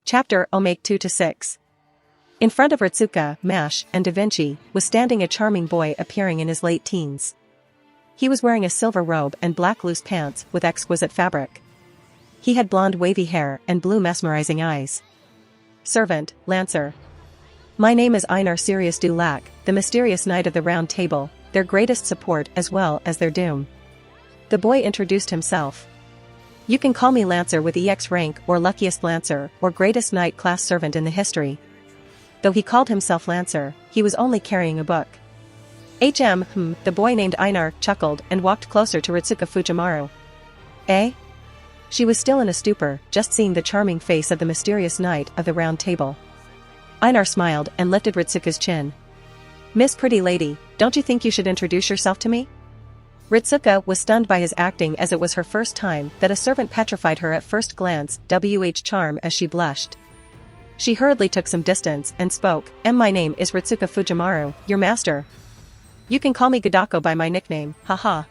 Chapter Omake 2-6. In front of Ritsuka, Mash, and Da Vinci, was standing a charming boy appearing in his late teens. He was wearing a silver robe and black loose pants with exquisite fabric. He had blonde wavy hair and blue mesmerizing eyes. Servant, Lancer. My name is Einar Sirius Dulac, the mysterious knight of the Round Table, their greatest support as well as their doom. The boy introduced himself. You can call me Lancer with EX rank or luckiest Lancer or greatest knight class servant in the history. Though he called himself Lancer, he was only carrying a book. The boy named Einar chuckled and walked closer to Ritsuka Fujimaru. Eh? She was still in a stupor, just seeing the charming face of the mysterious knight of the Round Table. Einar smiled and lifted Ritsuka's chin. Miss Pretty Lady, don't you think you should introduce yourself to me? Ritsuka was stunned by his acting as it was her first time that a servant petrified her at first glance, charm as she blushed. She hurriedly took some distance and spoke, My name is Ritsuka Fujimaru, your master. You can call me Gadako by my nickname, haha.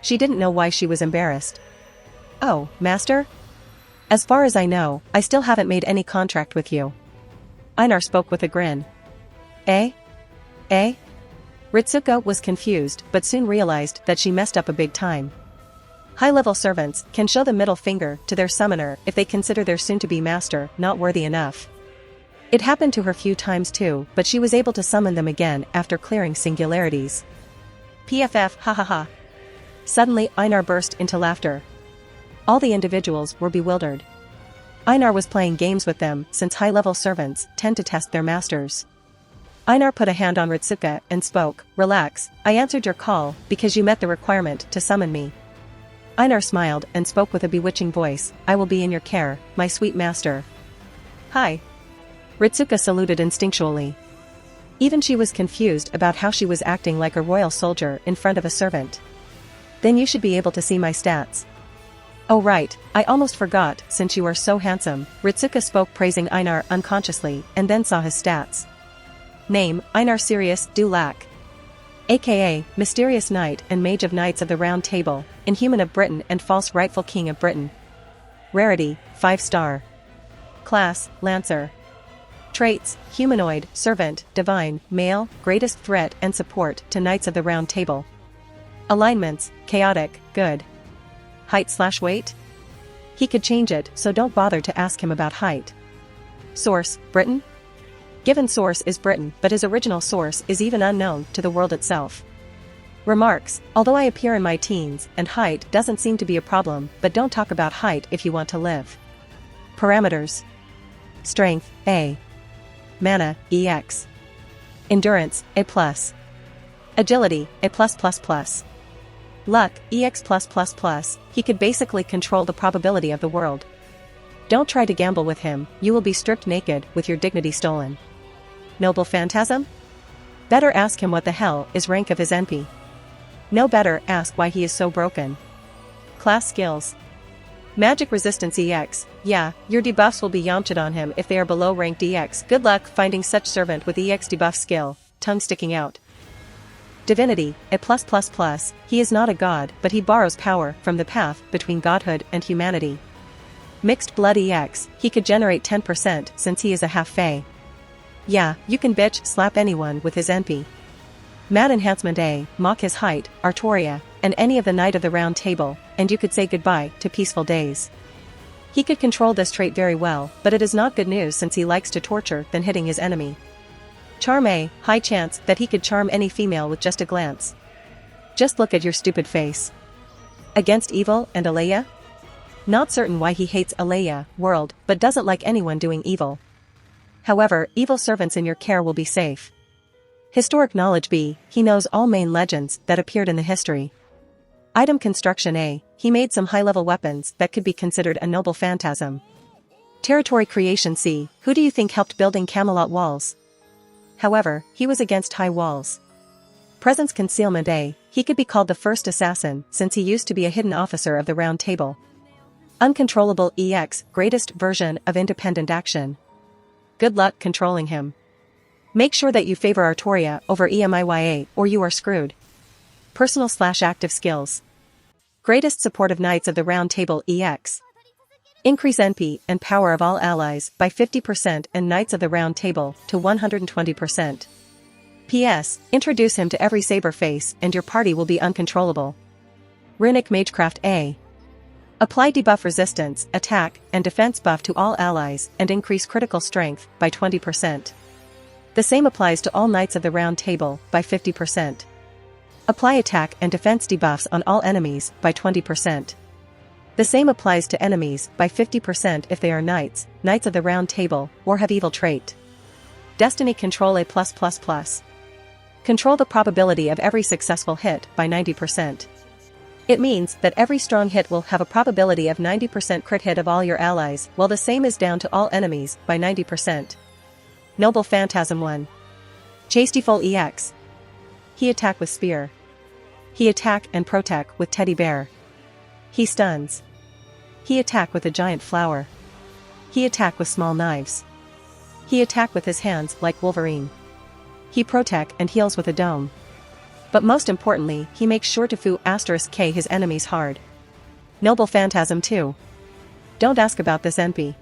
She didn't know why she was embarrassed. Oh, master? As far as I know, I still haven't made any contract with you. Einar spoke with a grin. Eh? Ritsuka was confused but soon realized that she messed up a big time. High-level servants can show the middle finger to their summoner if they consider their soon-to-be master not worthy enough. It happened to her few times too, but she was able to summon them again after clearing singularities. PFF, ha. Suddenly Einar burst into laughter. All the individuals were bewildered. Einar was playing games with them since high-level servants tend to test their masters. Einar put a hand on Ritsuka and spoke, Relax, I answered your call because you met the requirement to summon me. Einar smiled and spoke with a bewitching voice, I will be in your care, my sweet master. Hi. Ritsuka saluted instinctually. Even she was confused about how she was acting like a royal soldier in front of a servant. Then you should be able to see my stats. Oh right, I almost forgot since you are so handsome, Ritsuka spoke praising Einar unconsciously and then saw his stats. Name, Einar Sirius Dulac. AKA, Mysterious Knight and Mage of Knights of the Round Table, Inhuman of Britain and False Rightful King of Britain. Rarity, 5-star. Class, Lancer. Traits, Humanoid, Servant, Divine, Male, Greatest Threat and Support to Knights of the Round Table. Alignments, Chaotic, Good. Height/weight? He could change it, so don't bother to ask him about height. Source, Britain? Given source is Britain, but his original source is even unknown to the world itself. Remarks, although I appear in my teens, and height doesn't seem to be a problem, but don't talk about height if you want to live. Parameters. Strength, A. Mana, EX. Endurance, A+. Agility, A+++. Luck, EX+++. He could basically control the probability of the world. Don't try to gamble with him, you will be stripped naked with your dignity stolen. Noble Phantasm? Better ask him what the hell is rank of his NP. No, better ask why he is so broken. Class skills. Magic resistance EX, yeah, your debuffs will be yamched on him if they are below ranked EX. Good luck finding such servant with EX debuff skill, tongue sticking out. Divinity, A+++. He is not a god, but he borrows power from the path between godhood and humanity. Mixed blood EX, he could generate 10% since he is a half-fae. Yeah, you can bitch slap anyone with his NP. Mad enhancement A, mock his height, Arthurian, and any of the Knight of the Round Table, and you could say goodbye to peaceful days. He could control this trait very well, but it is not good news since he likes to torture than hitting his enemy. Charm A, high chance that he could charm any female with just a glance. Just look at your stupid face. Against evil and Alea? Not certain why he hates Alea, world, but doesn't like anyone doing evil. However, evil servants in your care will be safe. Historic knowledge B, he knows all main legends that appeared in the history. Item construction A, he made some high-level weapons that could be considered a noble phantasm. Territory creation C, who do you think helped building Camelot walls? However, he was against high walls. Presence concealment A, he could be called the first assassin since he used to be a hidden officer of the Round Table. Uncontrollable EX, greatest version of independent action. Good luck controlling him. Make sure that you favor Artoria over EMIYA or you are screwed. Personal/active skills. Greatest supportive Knights of the Round Table EX. Increase NP and power of all allies by 50% and Knights of the Round Table to 120%. PS, introduce him to every saber face and your party will be uncontrollable. Runic Magecraft A. Apply debuff resistance, attack, and defense buff to all allies and increase critical strength by 20%. The same applies to all Knights of the Round Table by 50%. Apply attack and defense debuffs on all enemies by 20%. The same applies to enemies by 50% if they are Knights, Knights of the Round Table, or have evil trait. Destiny Control A+++. Control the probability of every successful hit by 90%. It means that every strong hit will have a probability of 90% crit hit of all your allies, while the same is down to all enemies by 90%. Noble Phantasm 1. Chastiefol EX. He attack with spear. He attack and protect with teddy bear. He stuns. He attack with a giant flower. He attack with small knives. He attack with his hands like Wolverine. He protect and heals with a dome. But most importantly, he makes sure to *K his enemies hard. Noble Phantasm 2. Don't ask about this NP.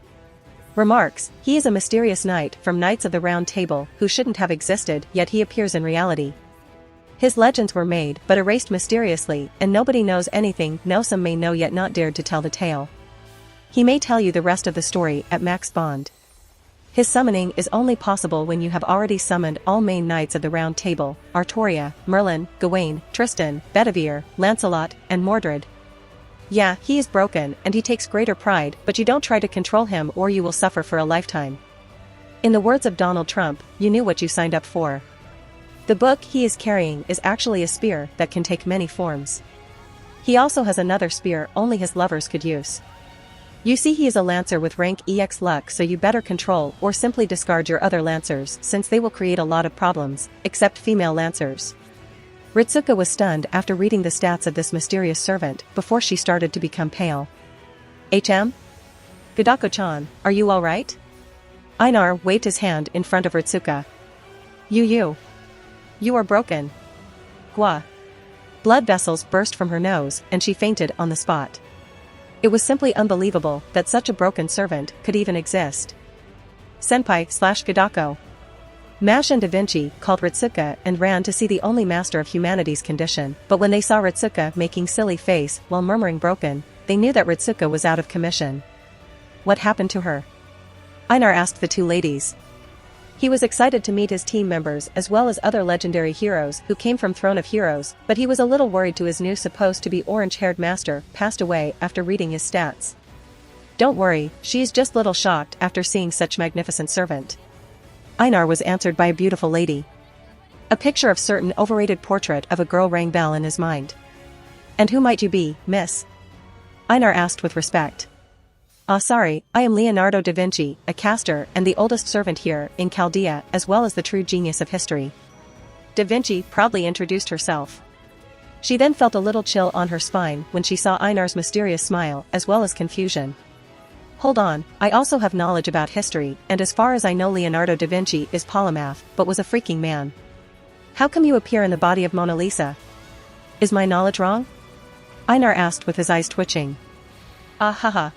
Remarks, he is a mysterious knight from Knights of the Round Table who shouldn't have existed, yet he appears in reality. His legends were made but erased mysteriously, and nobody knows anything. No, some may know yet not dared to tell the tale. He may tell you the rest of the story at max bond. His summoning is only possible when you have already summoned all main Knights of the Round Table, Arthurian, Merlin, Gawain, Tristan, Bedivere, Lancelot, and Mordred. Yeah, he is broken and he takes greater pride, but you don't try to control him or you will suffer for a lifetime. In the words of Donald Trump, you knew what you signed up for. The book he is carrying is actually a spear that can take many forms. He also has another spear only his lovers could use. You see, he is a lancer with rank EX luck, so you better control or simply discard your other lancers since they will create a lot of problems, except female lancers. Ritsuka was stunned after reading the stats of this mysterious servant before she started to become pale. HM? Gadako-chan, are you alright? Einar waved his hand in front of Ritsuka. You are broken. Gua. Blood vessels burst from her nose and she fainted on the spot. It was simply unbelievable that such a broken servant could even exist. Senpai/Gadako. Mash and Da Vinci called Ritsuka and ran to see the only master of humanity's condition, but when they saw Ritsuka making silly face while murmuring broken, they knew that Ritsuka was out of commission. What happened to her? Einar asked the two ladies. He was excited to meet his team members as well as other legendary heroes who came from Throne of Heroes, but he was a little worried to his new supposed to be orange-haired master passed away after reading his stats. Don't worry, she's just little shocked after seeing such magnificent servant. Einar was answered by a beautiful lady. A picture of certain overrated portrait of a girl rang bell in his mind. And who might you be, miss? Einar asked with respect. Sorry, I am Leonardo da Vinci, a caster and the oldest servant here in Chaldea as well as the true genius of history. Da Vinci proudly introduced herself. She then felt a little chill on her spine when she saw Einar's mysterious smile as well as confusion. Hold on, I also have knowledge about history, and as far as I know Leonardo da Vinci is polymath but was a freaking man. How come you appear in the body of Mona Lisa? Is my knowledge wrong? Einar asked with his eyes twitching. Haha.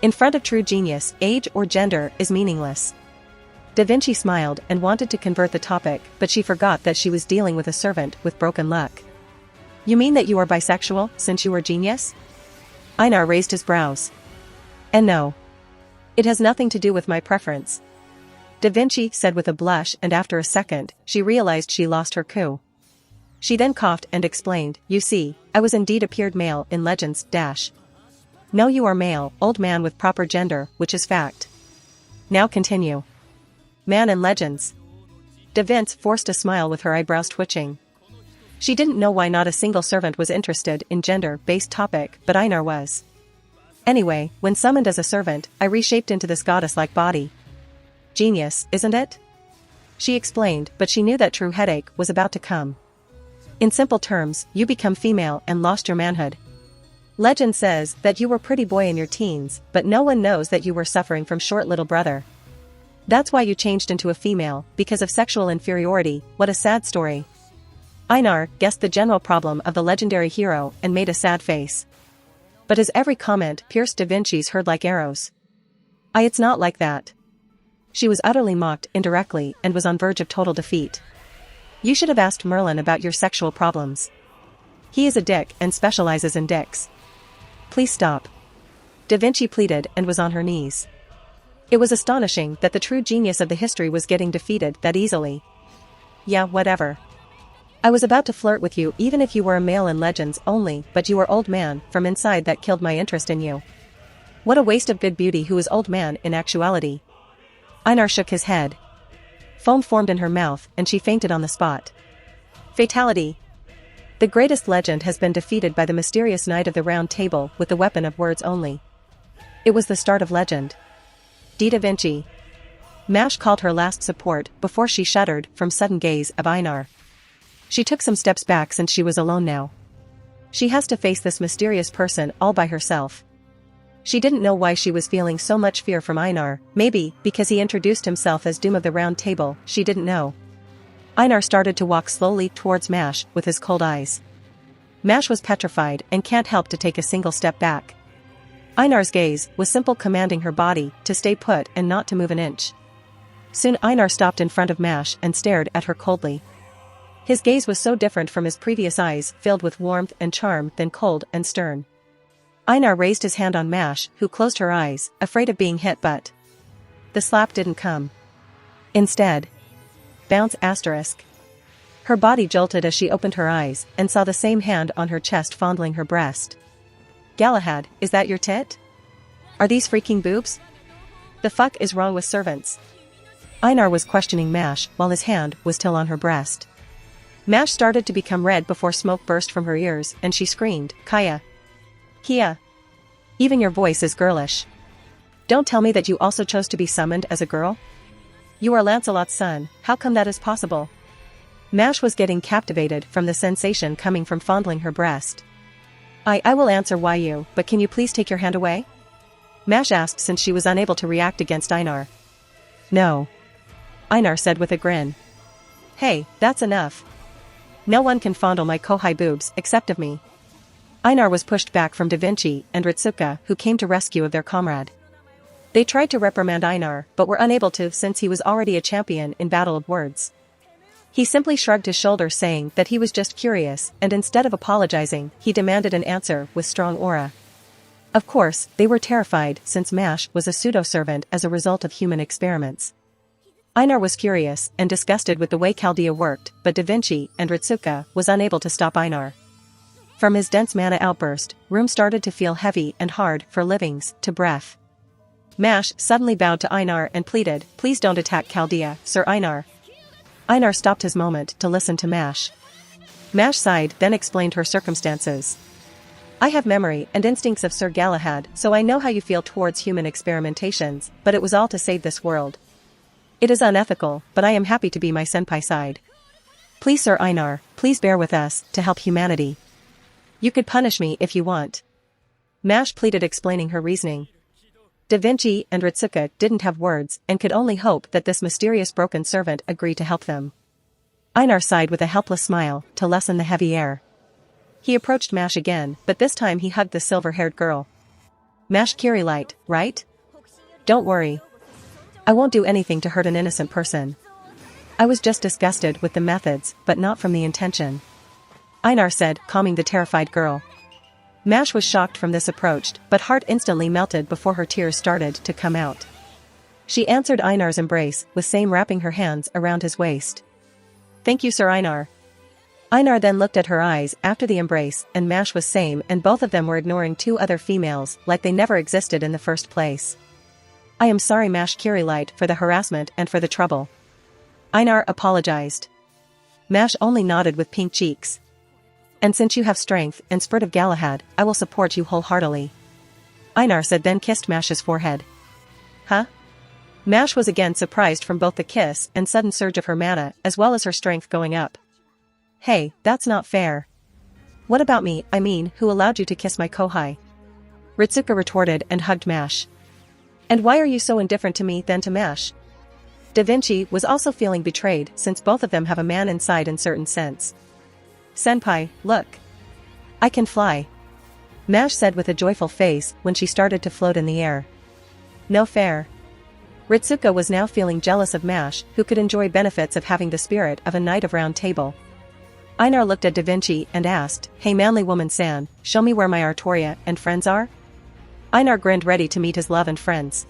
In front of true genius, age or gender is meaningless. Da Vinci smiled and wanted to convert the topic, but she forgot that she was dealing with a servant with broken luck. You mean that you are bisexual, since you are genius? Einar raised his brows. And no. It has nothing to do with my preference. Da Vinci said with a blush, and after a second, she realized she lost her coup. She then coughed and explained, you see, I was indeed appeared male in Legends -- No, you are male, old man with proper gender, which is fact. Now continue. Man in Legends. Da Vinci forced a smile with her eyebrows twitching. She didn't know why not a single servant was interested in gender-based topic, but Einar was. Anyway, when summoned as a servant, I reshaped into this goddess-like body. Genius, isn't it? She explained, but she knew that true headache was about to come. In simple terms, you become female and lost your manhood. Legend says that you were pretty boy in your teens, but no one knows that you were suffering from short little brother. That's why you changed into a female, because of sexual inferiority. What a sad story. Einar guessed the general problem of the legendary hero and made a sad face. But his every comment pierced Da Vinci's heart like arrows. It's not like that. She was utterly mocked indirectly and was on verge of total defeat. You should have asked Merlin about your sexual problems. He is a dick and specializes in dicks. Please stop. Da Vinci pleaded and was on her knees. It was astonishing that the true genius of the history was getting defeated that easily. Yeah, whatever. I was about to flirt with you even if you were a male in legends only, but you were old man from inside that killed my interest in you. What a waste of good beauty who is old man in actuality. Einar shook his head. Foam formed in her mouth and she fainted on the spot. Fatality. The greatest legend has been defeated by the mysterious Knight of the Round Table with the weapon of words only. It was the start of legend. Da Vinci. Mash called her last support before she shuddered from sudden gaze of Einar. She took some steps back since she was alone now. She has to face this mysterious person all by herself. She didn't know why she was feeling so much fear from Einar, maybe because he introduced himself as Doom of the Round Table, she didn't know. Einar started to walk slowly towards Mash with his cold eyes. Mash was petrified and can't help to take a single step back. Einar's gaze was simple, commanding her body to stay put and not to move an inch. Soon Einar stopped in front of Mash and stared at her coldly. His gaze was so different from his previous eyes, filled with warmth and charm, than cold and stern. Einar raised his hand on Mash, who closed her eyes, afraid of being hit, but the slap didn't come. Instead, bounce asterisk. Her body jolted as she opened her eyes and saw the same hand on her chest fondling her breast. Galahad, is that your tit? Are these freaking boobs? The fuck is wrong with servants? Einar was questioning Mash while his hand was still on her breast. Mash started to become red before smoke burst from her ears and she screamed, Kaya. Kia. Even your voice is girlish. Don't tell me that you also chose to be summoned as a girl? You are Lancelot's son, how come that is possible? Mash was getting captivated from the sensation coming from fondling her breast. I will answer why you, but can you please take your hand away? Mash asked since she was unable to react against Einar. No. Einar said with a grin. Hey, that's enough. No one can fondle my kohai boobs except of me. Einar was pushed back from Da Vinci and Ritsuka, who came to rescue of their comrade. They tried to reprimand Einar but were unable to since he was already a champion in battle of words. He simply shrugged his shoulders saying that he was just curious, and instead of apologizing, he demanded an answer with strong aura. Of course, they were terrified since Mash was a pseudo-servant as a result of human experiments. Einar was curious and disgusted with the way Chaldea worked, but Da Vinci and Ritsuka was unable to stop Einar. From his dense mana outburst, room started to feel heavy and hard for livings to breath. Mash suddenly bowed to Einar and pleaded, please don't attack Chaldea, Sir Einar. Einar stopped his moment to listen to Mash. Mash sighed, then explained her circumstances. I have memory and instincts of Sir Galahad, so I know how you feel towards human experimentations, but it was all to save this world. It is unethical, but I am happy to be my senpai side. Please Sir Einar, please bear with us, to help humanity. You could punish me if you want. Mash pleaded, explaining her reasoning. Da Vinci and Ritsuka didn't have words and could only hope that this mysterious broken servant agreed to help them. Einar sighed with a helpless smile to lessen the heavy air. He approached Mash again, but this time he hugged the silver-haired girl. Mash Kirilight, right? Don't worry. I won't do anything to hurt an innocent person. I was just disgusted with the methods, but not from the intention. Einar said, calming the terrified girl. Mash was shocked from this approach, but heart instantly melted before her tears started to come out. She answered Einar's embrace, with same wrapping her hands around his waist. Thank you Sir Einar. Einar then looked at her eyes after the embrace, and Mash was same, and both of them were ignoring two other females like they never existed in the first place. I am sorry Mash Kirilight for the harassment and for the trouble. Einar apologized. Mash only nodded with pink cheeks. And since you have strength and spirit of Galahad, I will support you wholeheartedly. Einar said, then kissed Mash's forehead. Huh? Mash was again surprised from both the kiss and sudden surge of her mana as well as her strength going up. Hey, that's not fair. What about me, I mean, who allowed you to kiss my kohai? Ritsuka retorted and hugged Mash. And why are you so indifferent to me than to Mash? Da Vinci was also feeling betrayed since both of them have a man inside in certain sense. Senpai, look. I can fly. Mash said with a joyful face when she started to float in the air. No fair. Ritsuko was now feeling jealous of Mash, who could enjoy benefits of having the spirit of a knight of round table. Einar looked at Da Vinci and asked, "Hey manly woman San, show me where my Arthurian and friends are?" Einar grinned, ready to meet his love and friends.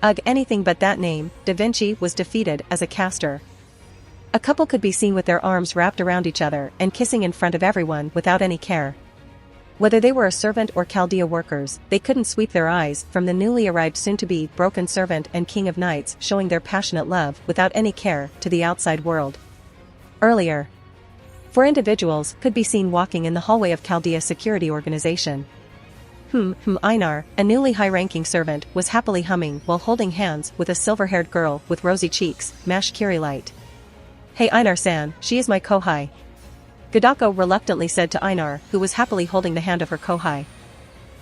Ugh, anything but that name. Da Vinci was defeated as a caster. A couple could be seen with their arms wrapped around each other and kissing in front of everyone without any care. Whether they were a servant or Chaldea workers, they couldn't sweep their eyes from the newly arrived soon-to-be broken servant and king of knights showing their passionate love without any care to the outside world. Earlier, four individuals could be seen walking in the hallway of Chaldea Security Organization. Einar, a newly high-ranking servant, was happily humming while holding hands with a silver-haired girl with rosy cheeks, Mash Kirilight. "Hey Einar-san, she is my kohai." Gadako reluctantly said to Einar, who was happily holding the hand of her kohai.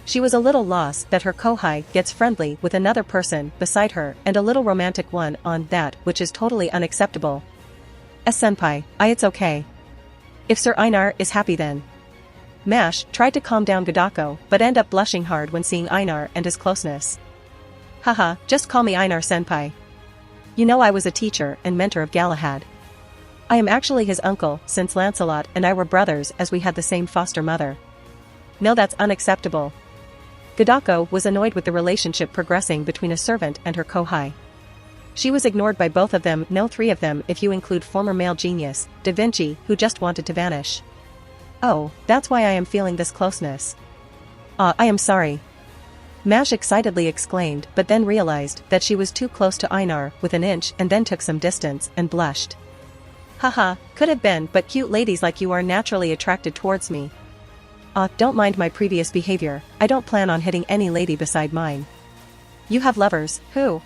She was a little lost that her kohai gets friendly with another person beside her and a little romantic one on that, which is totally unacceptable. "Senpai, it's okay. If Sir Einar is happy then." Mash tried to calm down Gadako but ended up blushing hard when seeing Einar and his closeness. "Haha, just call me Einar-senpai. You know I was a teacher and mentor of Galahad. I am actually his uncle, since Lancelot and I were brothers as we had the same foster mother." "No, that's unacceptable." Gadako was annoyed with the relationship progressing between a servant and her kohai. She was ignored by both of them, no, three of them if you include former male genius, Da Vinci, who just wanted to vanish. "Oh, that's why I am feeling this closeness." I am sorry." Mash excitedly exclaimed but then realized that she was too close to Einar with an inch and then took some distance and blushed. "Haha, could have been, but cute ladies like you are naturally attracted towards me." Don't mind my previous behavior, I don't plan on hitting any lady beside mine." "You have lovers, who?"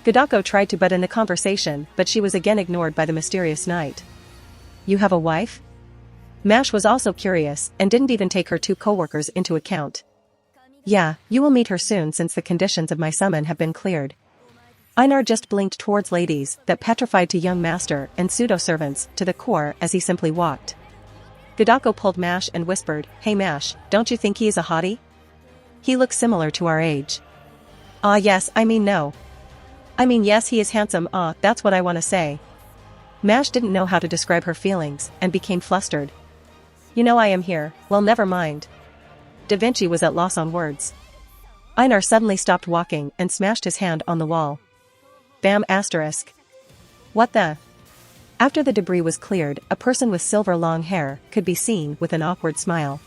Gadako tried to butt in the conversation but she was again ignored by the mysterious knight. "You have a wife?" Mash was also curious and didn't even take her two co-workers into account. "Yeah, you will meet her soon since the conditions of my summon have been cleared." Einar just blinked towards ladies that petrified to young master and pseudo-servants to the core as he simply walked. Gadako pulled Mash and whispered, "Hey Mash, don't you think he is a hottie? He looks similar to our age." Yes, no. Yes, he is handsome, that's what I want to say." Mash didn't know how to describe her feelings and became flustered. "You know I am here, well never mind." Da Vinci was at loss on words. Einar suddenly stopped walking and smashed his hand on the wall. Bam asterisk. What the? After the debris was cleared, a person with silver long hair could be seen with an awkward smile.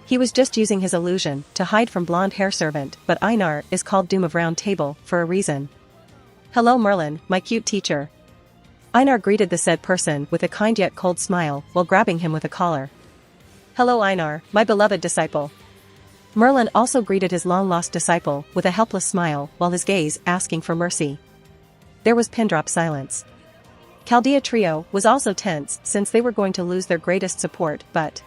He was just using his illusion to hide from blonde hair servant, but Einar is called Doom of Round Table for a reason. "Hello Merlin, my cute teacher." Einar greeted the said person with a kind yet cold smile while grabbing him with a collar. "Hello Einar, my beloved disciple." Merlin also greeted his long-lost disciple with a helpless smile while his gaze asking for mercy. There was pin-drop silence. Chaldea Trio was also tense since they were going to lose their greatest support, but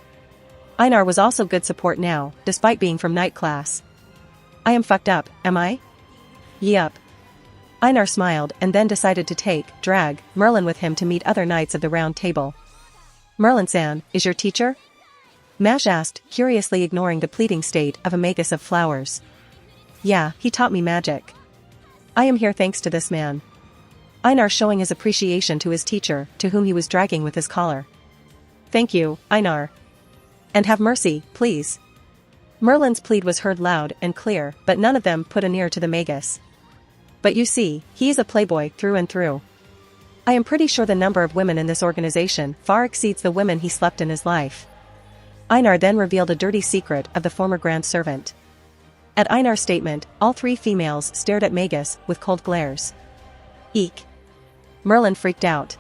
Einar was also good support now, despite being from night class. "I am fucked up, am I?" "Yup." Einar smiled and then decided to drag Merlin with him to meet other knights of the round table. "Merlin-san, is your teacher?" Mash asked, curiously ignoring the pleading state of a magus of flowers. "Yeah, he taught me magic. I am here thanks to this man." Einar showing his appreciation to his teacher, to whom he was dragging with his collar. "Thank you, Einar. And have mercy, please." Merlin's plead was heard loud and clear, but none of them put an ear to the magus. "But you see, he is a playboy through and through. I am pretty sure the number of women in this organization far exceeds the women he slept in his life." Einar then revealed a dirty secret of the former grand servant. At Einar's statement, all three females stared at Magus with cold glares. "Eek." Merlin freaked out.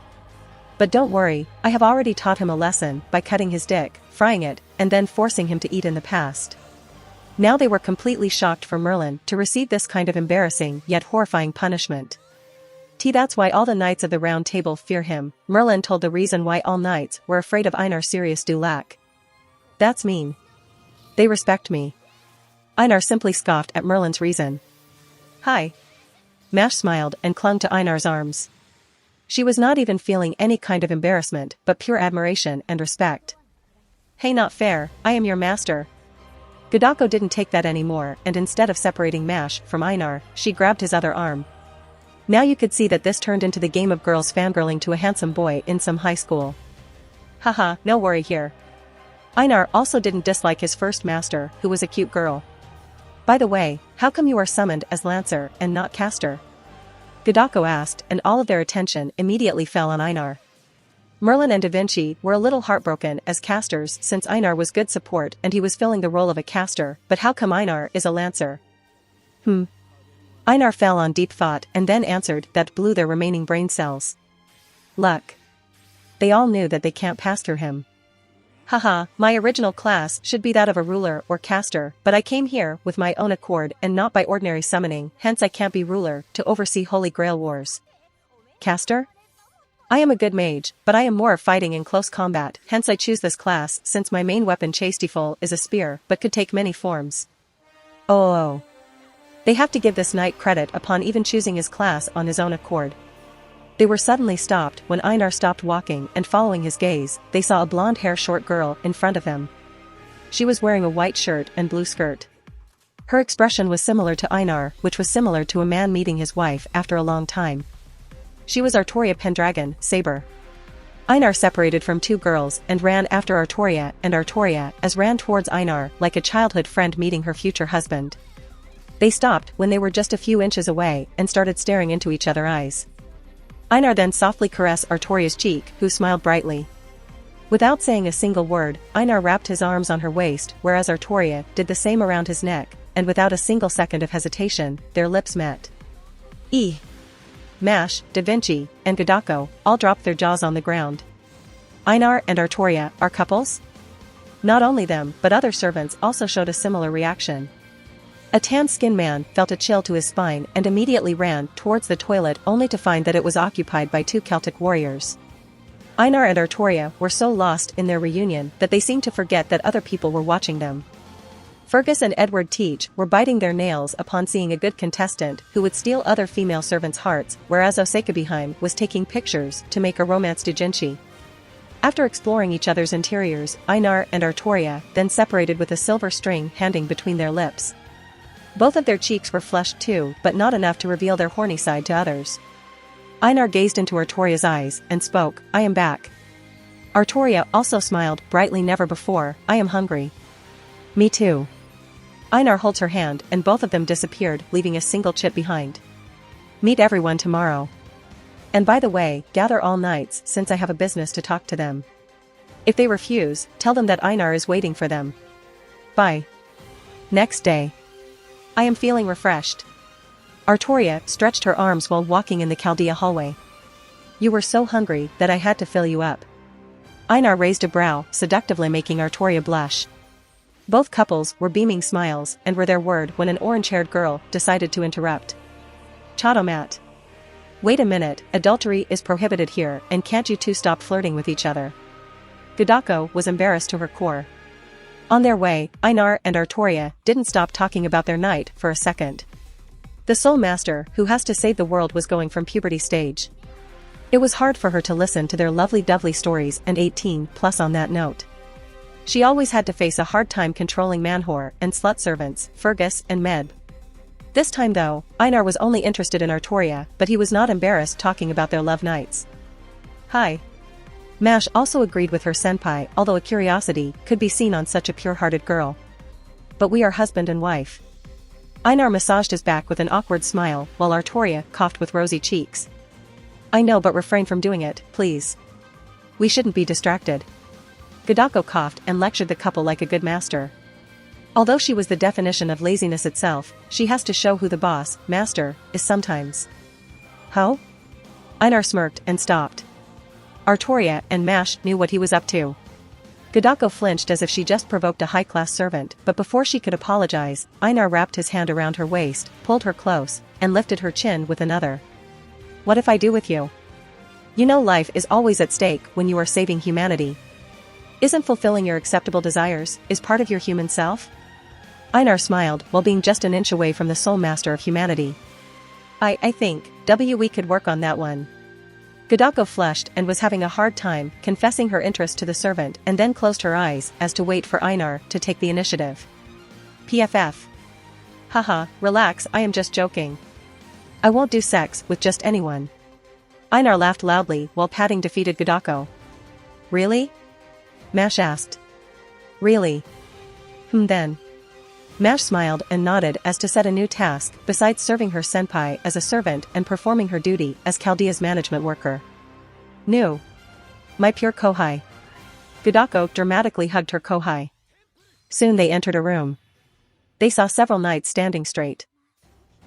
"But don't worry, I have already taught him a lesson by cutting his dick, frying it, and then forcing him to eat in the past." Now they were completely shocked for Merlin to receive this kind of embarrassing yet horrifying punishment. That's why all the knights of the round table fear him. Merlin told the reason why all knights were afraid of Einar Sirius Dulac. "That's mean. They respect me." Einar simply scoffed at Merlin's reason. "Hi." Mash smiled and clung to Einar's arms. She was not even feeling any kind of embarrassment but pure admiration and respect. "Hey, not fair, I am your master." Gadako didn't take that anymore, and instead of separating Mash from Einar, she grabbed his other arm. Now you could see that this turned into the game of girls fangirling to a handsome boy in some high school. Haha, no worry here. Einar also didn't dislike his first master, who was a cute girl. By the way, how come you are summoned as Lancer and not Caster? Gadako asked, and all of their attention immediately fell on Einar. Merlin and Da Vinci were a little heartbroken as casters since Einar was good support and he was filling the role of a caster, but how come Einar is a Lancer? Einar fell on deep thought and then answered that blew their remaining brain cells. Luck. They all knew that they can't pass through him. Haha, my original class should be that of a ruler or caster, but I came here with my own accord and not by ordinary summoning, hence I can't be ruler to oversee Holy Grail wars. Caster? I am a good mage, but I am more of fighting in close combat, hence I choose this class since my main weapon Chastiefol is a spear but could take many forms. Oh. They have to give this knight credit upon even choosing his class on his own accord. They were suddenly stopped when Einar stopped walking and following his gaze, they saw a blonde-hair short girl in front of him. She was wearing a white shirt and blue skirt. Her expression was similar to Einar, which was similar to a man meeting his wife after a long time. She was Arthurian Pendragon, Saber. Einar separated from two girls and ran after Arturia, and Arturia as ran towards Einar like a childhood friend meeting her future husband. They stopped when they were just a few inches away and started staring into each other's eyes. Einar then softly caressed Arturia's cheek, who smiled brightly. Without saying a single word, Einar wrapped his arms on her waist, whereas Arturia did the same around his neck, and without a single second of hesitation, their lips met. Mash, Da Vinci, and Gadako all dropped their jaws on the ground. Einar and Arturia are couples? Not only them, but other servants also showed a similar reaction. A tan-skinned man felt a chill to his spine and immediately ran towards the toilet only to find that it was occupied by two Celtic warriors. Einar and Arturia were so lost in their reunion that they seemed to forget that other people were watching them. Fergus and Edward Teach were biting their nails upon seeing a good contestant who would steal other female servants' hearts, whereas Osakabeheim was taking pictures to make a romance doujinshi. After exploring each other's interiors, Einar and Arturia then separated with a silver string hanging between their lips. Both of their cheeks were flushed too, but not enough to reveal their horny side to others. Einar gazed into Arturia's eyes and spoke, "I am back." Arturia also smiled brightly. "Never before, I am hungry." "Me too." Einar holds her hand and both of them disappeared, leaving a single chip behind. "Meet everyone tomorrow. And by the way, gather all knights since I have a business to talk to them. If they refuse, tell them that Einar is waiting for them. Bye." Next day. I am feeling refreshed. Arturia stretched her arms while walking in the Chaldea hallway. "You were so hungry that I had to fill you up." Einar raised a brow, seductively making Arturia blush. Both couples were beaming smiles and were their word when an orange-haired girl decided to interrupt. "Chadomat. Wait a minute, adultery is prohibited here, and can't you two stop flirting with each other?" Gadako was embarrassed to her core. On their way, Einar and Arturia didn't stop talking about their night for a second. The Soul Master who has to save the world was going from puberty stage. It was hard for her to listen to their lovely-dovely stories and 18+ on that note. She always had to face a hard time controlling manwhore and slut servants, Fergus and Meb. This time though, Einar was only interested in Arturia, but he was not embarrassed talking about their love nights. "Hi." Mash also agreed with her senpai, although a curiosity could be seen on such a pure-hearted girl. "But we are husband and wife." Einar massaged his back with an awkward smile, while Arturia coughed with rosy cheeks. "I know, but refrain from doing it, please. We shouldn't be distracted." Gadako coughed and lectured the couple like a good master. Although she was the definition of laziness itself, she has to show who the boss, master, is sometimes. "How?" Einar smirked and stopped. Arturia and Mash knew what he was up to. Gadako flinched as if she just provoked a high-class servant, but before she could apologize, Einar wrapped his hand around her waist, pulled her close, and lifted her chin with another. "What if I do with you? You know life is always at stake when you are saving humanity. Isn't fulfilling your acceptable desires is part of your human self?" Einar smiled while being just an inch away from the Soul Master of humanity. I think, we could work on that one." Gadako flushed and was having a hard time confessing her interest to the servant and then closed her eyes as to wait for Einar to take the initiative. PFF. Haha, relax, I am just joking. I won't do sex with just anyone. Einar laughed loudly while patting defeated Godako. Really? Mash asked. Really? Then. Mash smiled and nodded as to set a new task besides serving her senpai as a servant and performing her duty as Chaldea's management worker. New. My pure kohai. Godako dramatically hugged her kohai. Soon they entered a room. They saw several knights standing straight.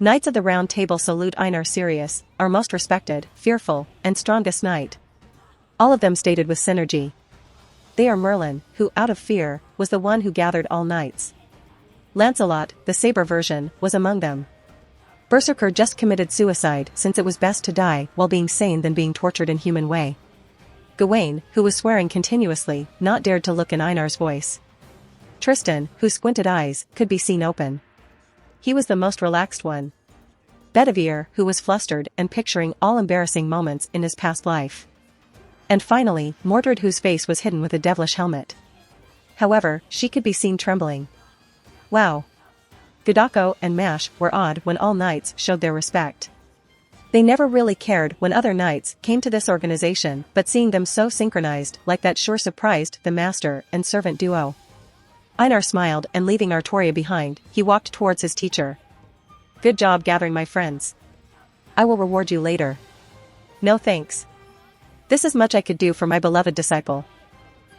Knights of the Round Table salute Einar Sirius, our most respected, fearful, and strongest knight. All of them stated with synergy. They are Merlin, who, out of fear, was the one who gathered all knights. Lancelot, the saber version, was among them. Berserker just committed suicide since it was best to die while being sane than being tortured in human way. Gawain, who was swearing continuously, not dared to look in Einar's voice. Tristan, whose squinted eyes could be seen open. He was the most relaxed one. Bedivere, who was flustered and picturing all embarrassing moments in his past life. And finally, Mordred, whose face was hidden with a devilish helmet. However, she could be seen trembling. Wow. Godako and Mash were awed when all knights showed their respect. They never really cared when other knights came to this organization, but seeing them so synchronized like that sure surprised the master and servant duo. Einar smiled and leaving Artoria behind, he walked towards his teacher. Good job gathering my friends. I will reward you later. No thanks. This is much I could do for my beloved disciple.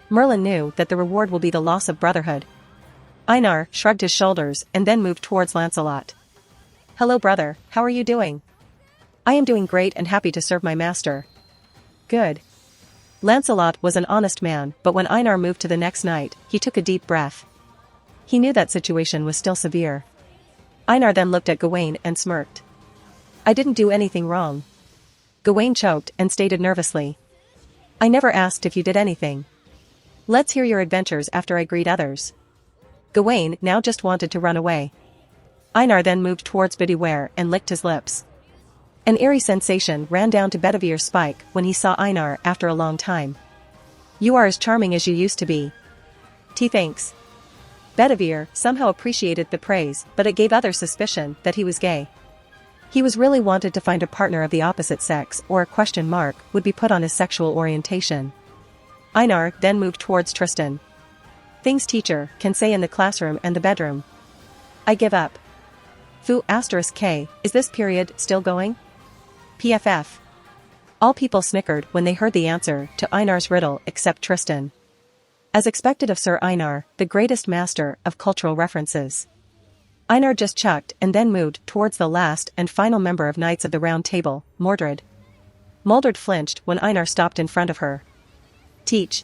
Merlin knew that the reward will be the loss of brotherhood. Einar shrugged his shoulders and then moved towards Lancelot. Hello brother, how are you doing? I am doing great and happy to serve my master. Good. Lancelot was an honest man, but when Einar moved to the next night, he took a deep breath. He knew that situation was still severe. Einar then looked at Gawain and smirked. I didn't do anything wrong. Gawain choked and stated nervously. I never asked if you did anything. Let's hear your adventures after I greet others. Gawain now just wanted to run away. Einar then moved towards Bedivere and licked his lips. An eerie sensation ran down to Bedivere's spike when he saw Einar after a long time. You are as charming as you used to be. Thanks. Bedivere somehow appreciated the praise, but it gave others suspicion that he was gay. He was really wanted to find a partner of the opposite sex, or a question mark would be put on his sexual orientation. Einar then moved towards Tristan. Things teacher can say in the classroom and the bedroom. I give up. Fu*K, is this period still going? PFF. All people snickered when they heard the answer to Einar's riddle except Tristan. As expected of Sir Einar, the greatest master of cultural references. Einar just chucked and then moved towards the last and final member of Knights of the Round Table, Mordred. Mordred flinched when Einar stopped in front of her. Teach.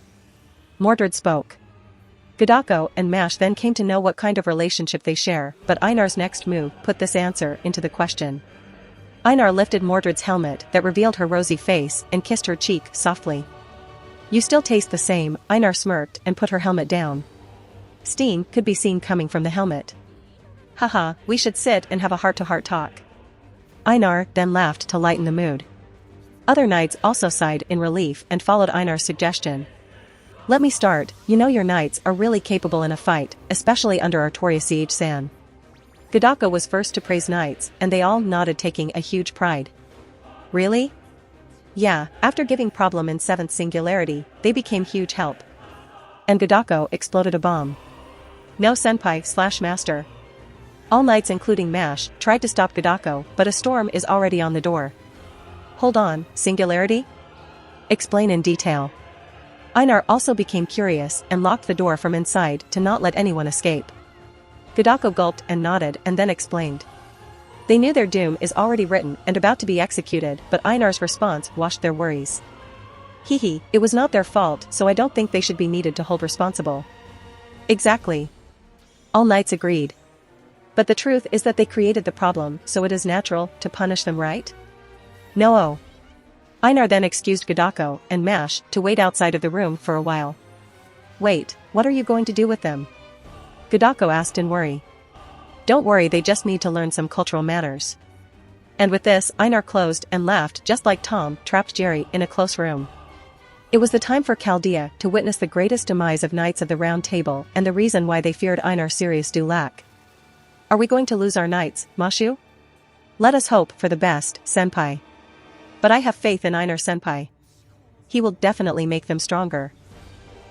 Mordred spoke. Godako and Mash then came to know what kind of relationship they share, but Einar's next move put this answer into the question. Einar lifted Mordred's helmet that revealed her rosy face and kissed her cheek softly. You still taste the same, Einar smirked and put her helmet down. Steam could be seen coming from the helmet. Haha, we should sit and have a heart-to-heart talk. Einar then laughed to lighten the mood. Other knights also sighed in relief and followed Einar's suggestion. Let me start, you know your knights are really capable in a fight, especially under Artoria Ch-san. Godako was first to praise knights, and they all nodded taking a huge pride. Really? Yeah, after giving problem in 7th Singularity, they became huge help. And Godako exploded a bomb. No senpai/master. All knights including Mash tried to stop Godako, but a storm is already on the door. Hold on, Singularity? Explain in detail. Einar also became curious and locked the door from inside to not let anyone escape. Godako gulped and nodded and then explained. They knew their doom is already written and about to be executed, but Einar's response washed their worries. Hehe, it was not their fault, so I don't think they should be needed to hold responsible. Exactly. All knights agreed. But the truth is that they created the problem, so it is natural to punish them, right? No. Einar then excused Godako and Mash to wait outside of the room for a while. Wait, what are you going to do with them? Godako asked in worry. Don't worry, they just need to learn some cultural manners. And with this, Einar closed and laughed just like Tom trapped Jerry in a close room. It was the time for Chaldea to witness the greatest demise of Knights of the Round Table and the reason why they feared Einar Sirius Dulac. Are we going to lose our knights, Mashu? Let us hope for the best, senpai. But I have faith in Einar senpai. He will definitely make them stronger.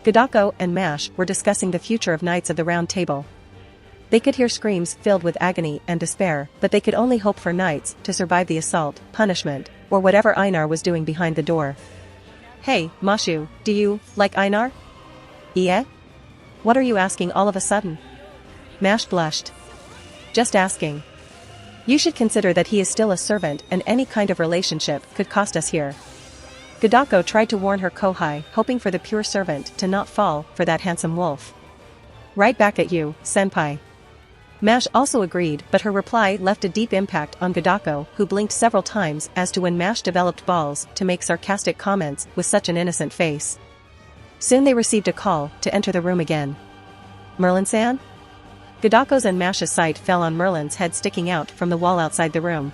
Gadako and Mash were discussing the future of Knights of the Round Table. They could hear screams filled with agony and despair, but they could only hope for knights to survive the assault, punishment, or whatever Einar was doing behind the door. Hey, Mashu, do you like Einar? Yeah? What are you asking all of a sudden? Mash blushed. Just asking. You should consider that he is still a servant and any kind of relationship could cost us here. Gadako tried to warn her Kohai, hoping for the pure servant to not fall for that handsome wolf. Right back at you, senpai. Mash also agreed, but her reply left a deep impact on Gadako, who blinked several times as to when Mash developed balls to make sarcastic comments with such an innocent face. Soon they received a call to enter the room again. Merlin-san? Gadako's and Mash's sight fell on Merlin's head sticking out from the wall outside the room.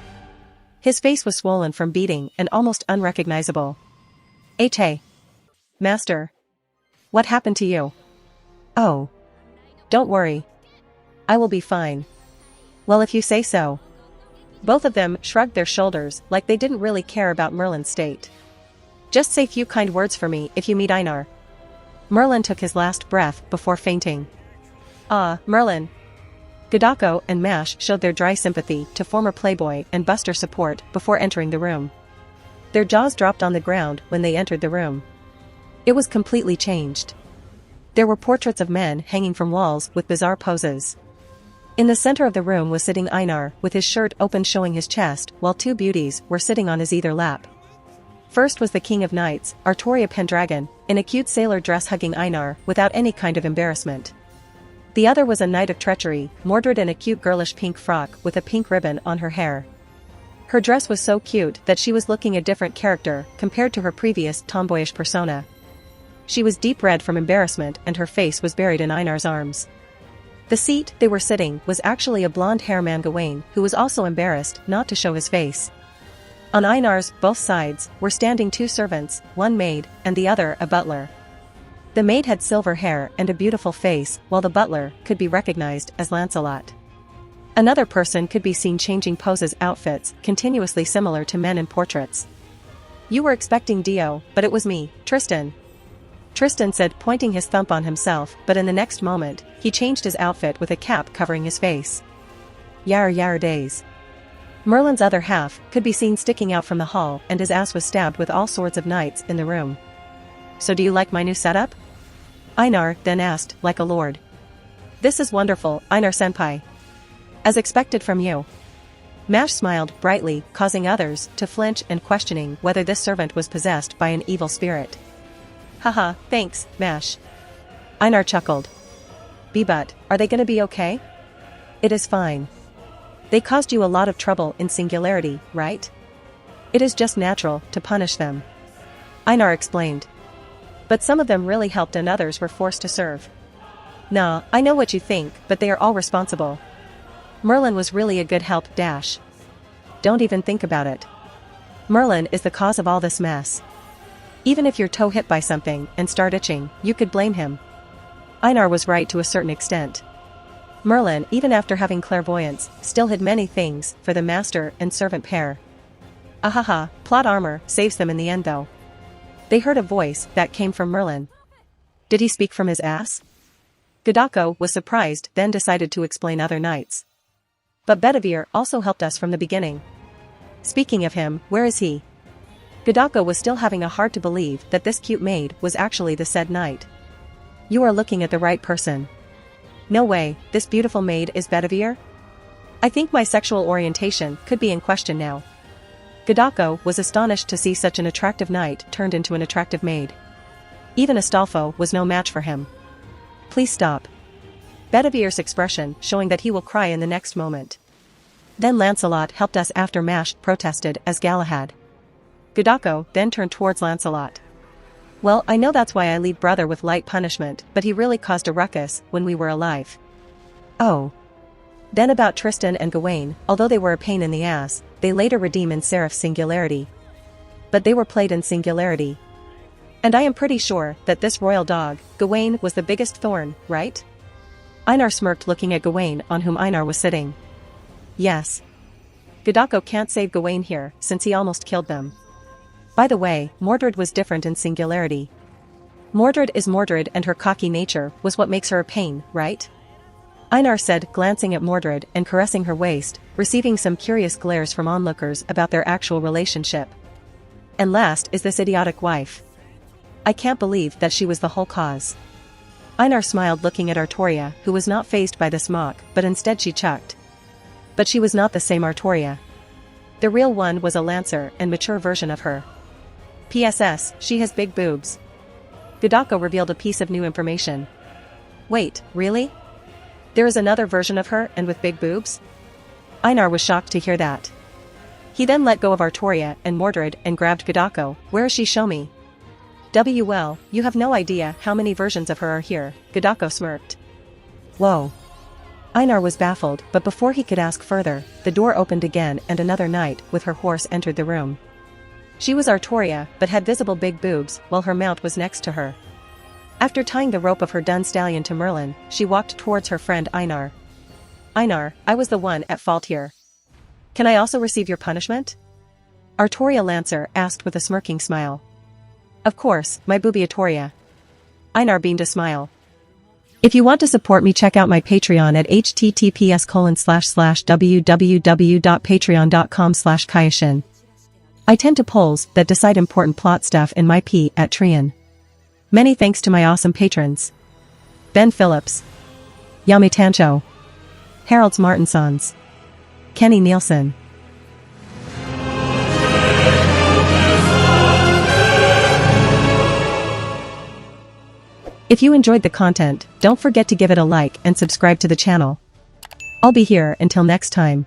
His face was swollen from beating and almost unrecognizable. Hey. Master. What happened to you? Oh. Don't worry. I will be fine. Well, if you say so. Both of them shrugged their shoulders like they didn't really care about Merlin's state. Just say few kind words for me if you meet Einar. Merlin took his last breath before fainting. Ah, Merlin. Gadako and Mash showed their dry sympathy to former Playboy and Buster support before entering the room. Their jaws dropped on the ground when they entered the room. It was completely changed. There were portraits of men hanging from walls with bizarre poses. In the center of the room was sitting Einar with his shirt open showing his chest while two beauties were sitting on his either lap. First was the King of Knights, Arthurian Pendragon, in a cute sailor dress hugging Einar without any kind of embarrassment. The other was a Knight of Treachery, Mordred in a cute girlish pink frock with a pink ribbon on her hair. Her dress was so cute that she was looking a different character compared to her previous tomboyish persona. She was deep red from embarrassment and her face was buried in Einar's arms. The seat they were sitting was actually a blonde-hair man Gawain who was also embarrassed not to show his face. On Einar's both sides were standing two servants, one maid and the other a butler. The maid had silver hair and a beautiful face, while the butler could be recognized as Lancelot. Another person could be seen changing poses outfits continuously similar to men in portraits. You were expecting Dio, but it was me, Tristan. Tristan said, pointing his thumb on himself, but in the next moment, he changed his outfit with a cap covering his face. Yar days. Merlin's other half could be seen sticking out from the hall and his ass was stabbed with all sorts of knights in the room. So do you like my new setup? Einar then asked, like a lord. This is wonderful, Einar-senpai. As expected from you. Mash smiled brightly, causing others to flinch and questioning whether this servant was possessed by an evil spirit. Haha, thanks, Mash. Einar chuckled. But, are they gonna be okay? It is fine. They caused you a lot of trouble in Singularity, right? It is just natural to punish them. Einar explained. But some of them really helped and others were forced to serve. Nah, I know what you think, but they are all responsible. Merlin was really a good help. Don't even think about it. Merlin is the cause of all this mess. Even if your toe hit by something and start itching, you could blame him. Einar was right to a certain extent. Merlin, even after having clairvoyance, still hid many things for the master and servant pair. Ahaha, plot armor saves them in the end though. They heard a voice that came from Merlin. Did he speak from his ass? Gadako was surprised, then decided to explain other knights. But Bedivere also helped us from the beginning. Speaking of him, where is he? Gadako was still having a hard to believe that this cute maid was actually the said knight. You are looking at the right person. No way, this beautiful maid is Bedivere? I think my sexual orientation could be in question now. Gadako was astonished to see such an attractive knight turned into an attractive maid. Even Astolfo was no match for him. Please stop. Bedivere's expression showing that he will cry in the next moment. Then Lancelot helped us after Mash protested as Galahad. Gadako then turned towards Lancelot. Well, I know that's why I leave brother with light punishment, but he really caused a ruckus when we were alive. Oh. Then about Tristan and Gawain, although they were a pain in the ass, they later redeem in Seraph's Singularity. But they were played in Singularity. And I am pretty sure that this royal dog, Gawain, was the biggest thorn, right? Einar smirked looking at Gawain on whom Einar was sitting. Yes. Godako can't save Gawain here, since he almost killed them. By the way, Mordred was different in singularity. Mordred is Mordred and her cocky nature was what makes her a pain, right? Einar said, glancing at Mordred and caressing her waist, receiving some curious glares from onlookers about their actual relationship. And last is this idiotic wife. I can't believe that she was the whole cause. Einar smiled looking at Artoria, who was not fazed by this mock, but instead she chucked. But she was not the same Artoria. The real one was a lancer and mature version of her. PSS, she has big boobs. Godako revealed a piece of new information. Wait, really? There is another version of her and with big boobs? Einar was shocked to hear that. He then let go of Artoria and Mordred and grabbed Godako. Where is she? Show me. Well, you have no idea how many versions of her are here, Godako smirked. Whoa. Einar was baffled, but before he could ask further, the door opened again and another knight with her horse entered the room. She was Artoria, but had visible big boobs, while her mount was next to her. After tying the rope of her dun stallion to Merlin, she walked towards her friend Einar. Einar, I was the one at fault here. Can I also receive your punishment? Artoria Lancer asked with a smirking smile. Of course, my booby Artoria. Einar beamed a smile. If you want to support me, check out my Patreon at https://www.patreon.com/Kayashin. I tend to polls that decide important plot stuff in my P at Trian. Many thanks to my awesome patrons. Ben Phillips, Yami Tancho, Harold Martinsons, Kenny Nielsen. If you enjoyed the content, don't forget to give it a like and subscribe to the channel. I'll be here until next time.